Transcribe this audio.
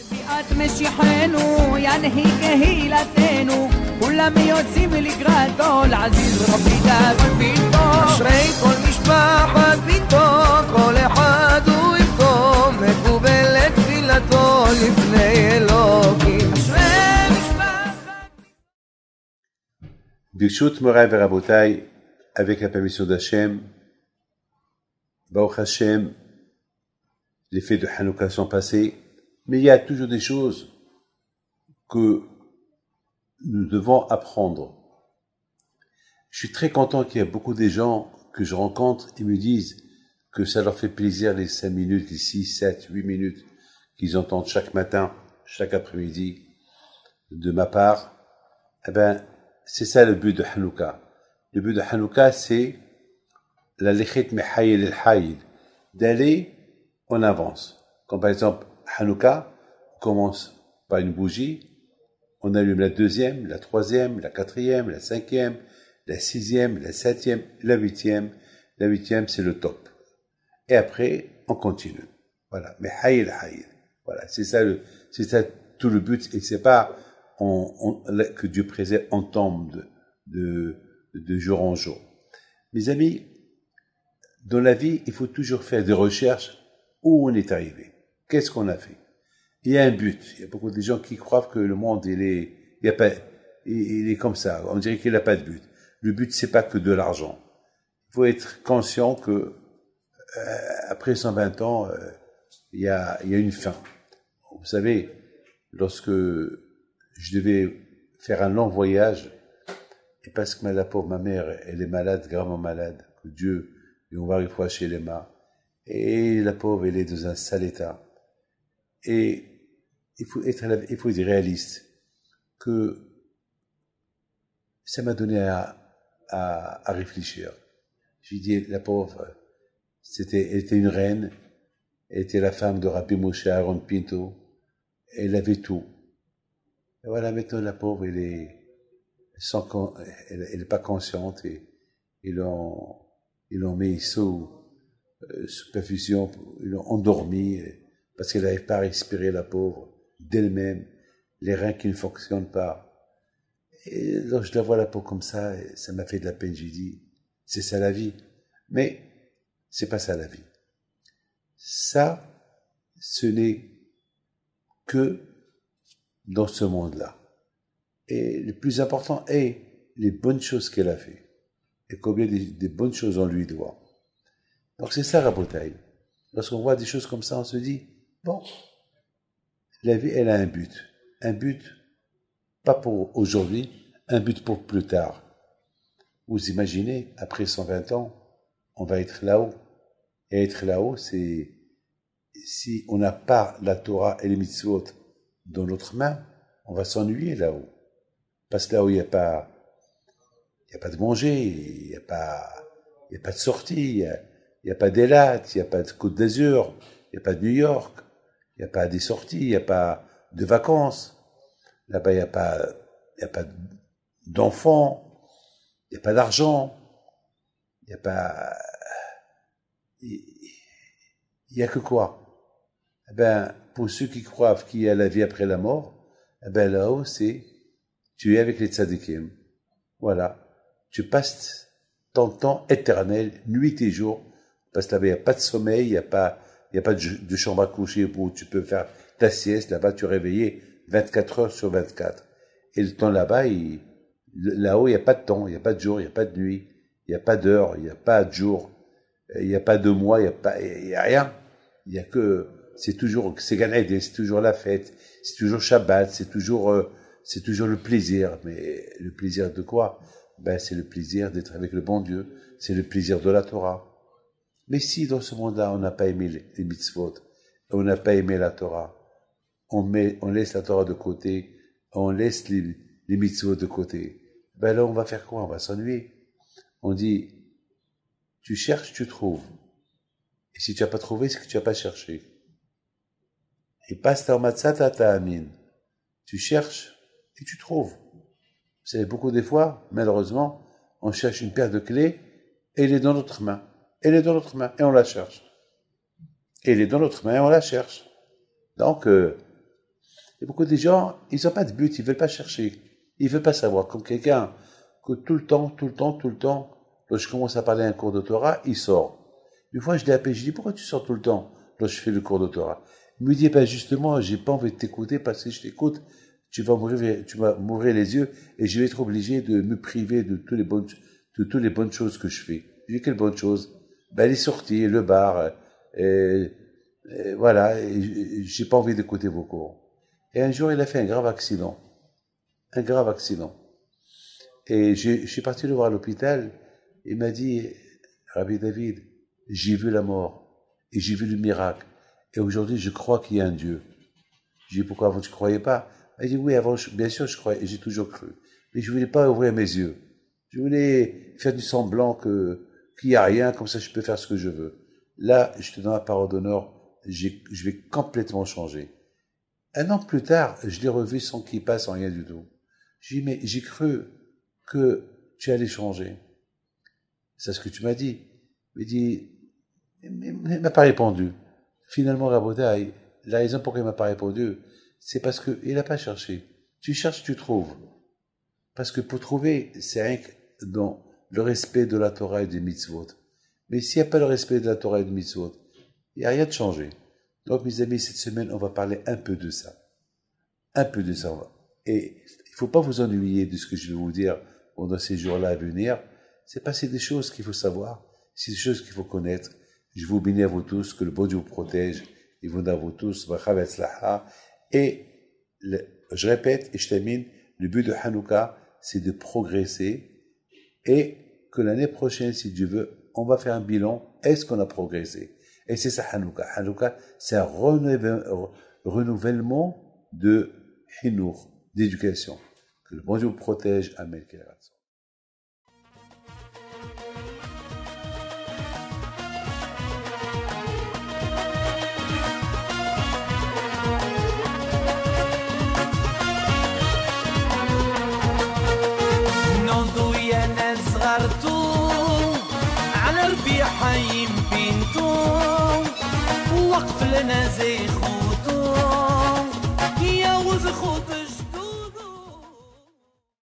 ביאת משיחנו ינהיג קהילתנו כולם יוצאים לקראתו לעזיז רבי דוד ביתו אשרי כל משפחת ביתו כל אחד הוא איתו מקובלת תפילתו לפני אלוקים אשרי משפחת ברשות מוריי ורבותיי, avec la permission d'Hachem, Baruch Hashem, les fêtes de Hanouka sont passées, mais il y a toujours des choses que nous devons apprendre. Je suis très content qu'il y ait beaucoup de gens que je rencontre et me disent que ça leur fait plaisir les 5 minutes, les 6, 7, 8 minutes qu'ils entendent chaque matin, chaque après-midi de ma part. Eh ben, c'est ça le but de Hanouka. Le but de Hanouka, c'est la lechet mehayel el hayel, d'aller en avance. Comme par exemple, Hanouka commence par une bougie, on allume la deuxième, la troisième, la quatrième, la cinquième, la sixième, la septième, la huitième. La huitième, c'est le top. Et après, on continue. Voilà. Mais hayel hayel. Voilà. C'est ça tout le but. Et c'est pas que Dieu préserve, on tombe de jour en jour. Mes amis, dans la vie, il faut toujours faire des recherches où on est arrivé. Qu'est-ce qu'on a fait? Il y a un but. Il y a beaucoup de gens qui croient que le monde, il est comme ça. On dirait qu'il n'a pas de but. Le but, c'est pas que de l'argent. Il faut être conscient que après 120 ans, il y a une fin. Vous savez, lorsque je devais faire un long voyage, et parce que la pauvre, ma mère, elle est malade, gravement malade, que Dieu lui envoie une fois chez les mains, et la pauvre, elle est dans un sale état. Et il faut être réaliste, que ça m'a donné à réfléchir. Je lui dis, la pauvre, elle était une reine, elle était la femme de Rabbi Moshe Aaron Pinto, elle avait tout. Et voilà, maintenant la pauvre, elle est pas consciente et ils l'ont mis sous perfusion, ils l'ont endormie parce qu'elle n'arrive pas à respirer, la pauvre, d'elle-même, les reins qui ne fonctionnent pas. Et lorsque je la vois la peau comme ça m'a fait de la peine. J'ai dit, c'est ça la vie. Mais c'est pas ça la vie. Ça, ce n'est que dans ce monde-là. Et le plus important est les bonnes choses qu'elle a fait. Et combien des bonnes choses on lui doit. Donc c'est ça, Rabotaï. Lorsqu'on voit des choses comme ça, on se dit, bon, la vie, elle a un but. Un but, pas pour aujourd'hui, un but pour plus tard. Vous imaginez, après 120 ans, on va être là-haut. Et être là-haut, c'est, si on n'a pas la Torah et les mitzvot dans notre main, on va s'ennuyer là-haut. Parce que là où il n'y a pas de manger, il n'y a pas de sortie, il n'y a pas d'Elat, il n'y a pas de Côte d'Azur, il n'y a pas de New York, il n'y a pas des sorties, il n'y a pas de vacances. Là-bas, il n'y a pas d'enfants, il n'y a pas d'argent, il y a que quoi? Eh ben, pour ceux qui croient qu'il y a la vie après la mort, eh ben, là-haut, c'est, tu es avec les tzadikim. Voilà. Tu passes ton temps éternel, nuit et jour, parce que là-bas, il n'y a pas de sommeil, il n'y a pas de chambre à coucher où tu peux faire ta sieste. Là-bas, tu es réveillé 24 heures sur 24. Et le temps là-bas, là-haut, il n'y a pas de temps, il n'y a pas de jour, il n'y a pas de nuit, il n'y a pas d'heure, il n'y a pas de jour, il n'y a pas de mois, il n'y a rien. Il y a que, c'est Gan Eden, c'est toujours la fête, c'est toujours Shabbat, c'est toujours le plaisir. Mais le plaisir de quoi? Ben, c'est le plaisir d'être avec le bon Dieu, c'est le plaisir de la Torah. Mais si dans ce monde-là, on n'a pas aimé les mitzvot, on n'a pas aimé la Torah, on laisse la Torah de côté, on laisse les mitzvot de côté, ben là, on va faire quoi? On va s'ennuyer. On dit, tu cherches, tu trouves. Et si tu n'as pas trouvé, c'est que tu n'as pas cherché. Et passe ta matzata ta amin. Tu cherches et tu trouves. Vous savez, beaucoup des fois, malheureusement, on cherche une paire de clés et elle est dans notre main. Elle est dans notre main et on la cherche. Et elle est dans notre main et on la cherche. Donc, Et beaucoup de gens, ils n'ont pas de but, ils ne veulent pas chercher. Ils ne veulent pas savoir. Comme quelqu'un que tout le temps, lorsque je commence à parler à un cours de Torah, il sort. Une fois, je l'ai appelé, je dis, pourquoi tu sors tout le temps lorsque je fais le cours de Torah? Il me dit, ben justement, j'ai pas envie de t'écouter parce que si je t'écoute, tu vas m'ouvrir les yeux et je vais être obligé de me priver de toutes les bonnes choses que je fais. Je dis, quelles bonnes choses? Ben, les sorties, le bar, voilà, j'ai pas envie d'écouter vos cours. Et un jour, il a fait un grave accident. Et je suis parti le voir à l'hôpital. Il m'a dit, Rabbi David, j'ai vu la mort et j'ai vu le miracle. Et aujourd'hui, je crois qu'il y a un Dieu. J'ai dit, pourquoi avant tu ne croyais pas? Il dit, oui, avant, bien sûr, je croyais, et j'ai toujours cru. Mais je ne voulais pas ouvrir mes yeux. Je voulais faire du semblant qu'il n'y a rien, comme ça je peux faire ce que je veux. Là, je te donne la parole d'honneur, je vais complètement changer. Un an plus tard, je l'ai revu sans qu'il passe, sans rien du tout. J'ai dit, mais j'ai cru que tu allais changer. C'est ce que tu m'as dit. Il m'a pas répondu. Finalement, Rabotai, la raison pour laquelle il m'a pas répondu, c'est parce qu'il n'a pas cherché. Tu cherches, tu trouves. Parce que pour trouver, c'est dans le respect de la Torah et des mitzvot. Mais s'il n'y a pas le respect de la Torah et des mitzvot, il n'y a rien de changé. Donc, mes amis, cette semaine, on va parler un peu de ça. Et il ne faut pas vous ennuyer de ce que je vais vous dire pendant ces jours-là à venir. C'est des choses qu'il faut savoir. C'est des choses qu'il faut connaître. Je vous bénis à vous tous, que le bon Dieu vous protège. Et vous à vous tous. Et je répète et je termine, le but de Hanouka, c'est de progresser. Et que l'année prochaine, si Dieu veut, on va faire un bilan. Est-ce qu'on a progressé? Et c'est ça Hanouka. Hanouka, c'est un renouvellement de Hinour, d'éducation. Que le bon Dieu vous protège. Amen. على ربيع حيم بنتو وقف لنا زي خو